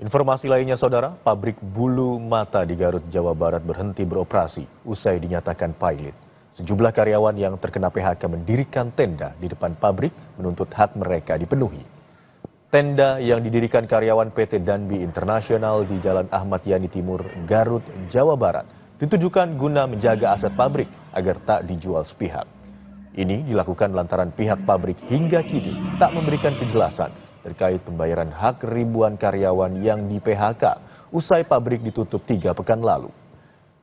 Informasi lainnya, Saudara, pabrik bulu mata di Garut, Jawa Barat berhenti beroperasi usai dinyatakan pilot. Sejumlah karyawan yang terkena PHK mendirikan tenda di depan pabrik menuntut hak mereka dipenuhi. Tenda yang didirikan karyawan PT Danbi Internasional di Jalan Ahmad Yani Timur, Garut, Jawa Barat, ditujukan guna menjaga aset pabrik agar tak dijual sepihak. Ini dilakukan lantaran pihak pabrik hingga kini tak memberikan kejelasan terkait pembayaran hak ribuan karyawan yang di PHK usai pabrik ditutup 3 pekan lalu.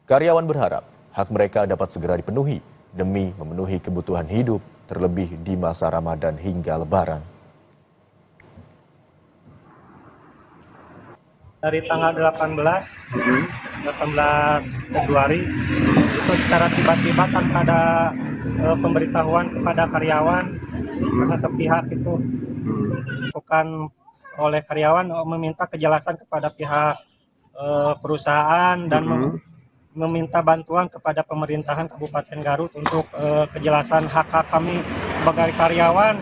Karyawan berharap hak mereka dapat segera dipenuhi demi memenuhi kebutuhan hidup terlebih di masa Ramadan hingga Lebaran. Dari tanggal 18 Februari itu secara tiba-tiba tanpa ada pemberitahuan kepada karyawan, karena sepihak itu bukan oleh karyawan meminta kejelasan kepada pihak perusahaan dan meminta bantuan kepada pemerintahan Kabupaten Garut untuk kejelasan hak-hak kami sebagai karyawan.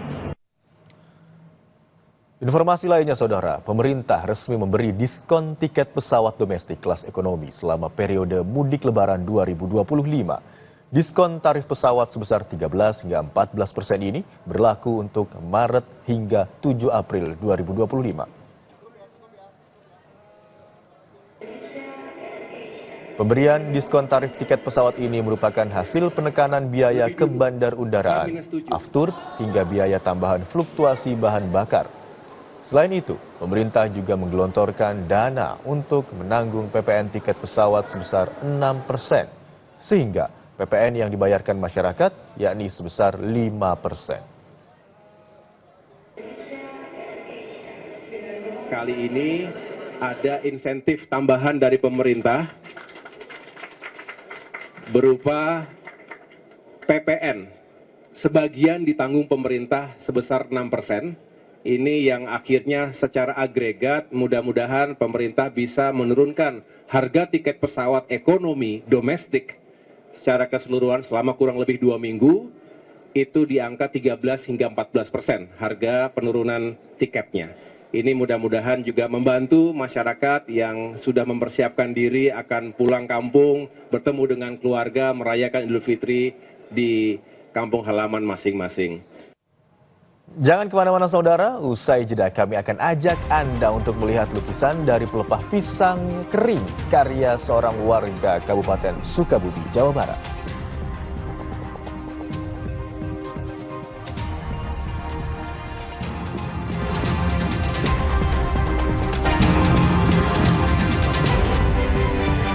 Informasi lainnya, Saudara, pemerintah resmi memberi diskon tiket pesawat domestik kelas ekonomi selama periode mudik Lebaran 2025. Diskon tarif pesawat sebesar 13 hingga 14% ini berlaku untuk Maret hingga 7 April 2025. Pemberian diskon tarif tiket pesawat ini merupakan hasil penekanan biaya ke bandar udaraan, aftur, hingga biaya tambahan fluktuasi bahan bakar. Selain itu, pemerintah juga menggelontorkan dana untuk menanggung PPN tiket pesawat sebesar 6%, sehingga PPN yang dibayarkan masyarakat yakni sebesar 5%. Kali ini ada insentif tambahan dari pemerintah berupa PPN. Sebagian ditanggung pemerintah sebesar 6%. Ini yang akhirnya secara agregat mudah-mudahan pemerintah bisa menurunkan harga tiket pesawat ekonomi domestik secara keseluruhan selama kurang lebih 2 minggu itu di angka 13 hingga 14% harga penurunan tiketnya. Ini mudah-mudahan juga membantu masyarakat yang sudah mempersiapkan diri akan pulang kampung, bertemu dengan keluarga, merayakan Idul Fitri di kampung halaman masing-masing. Jangan kemana-mana, Saudara, usai jeda kami akan ajak Anda untuk melihat lukisan dari pelepah pisang kering karya seorang warga Kabupaten Sukabumi, Jawa Barat.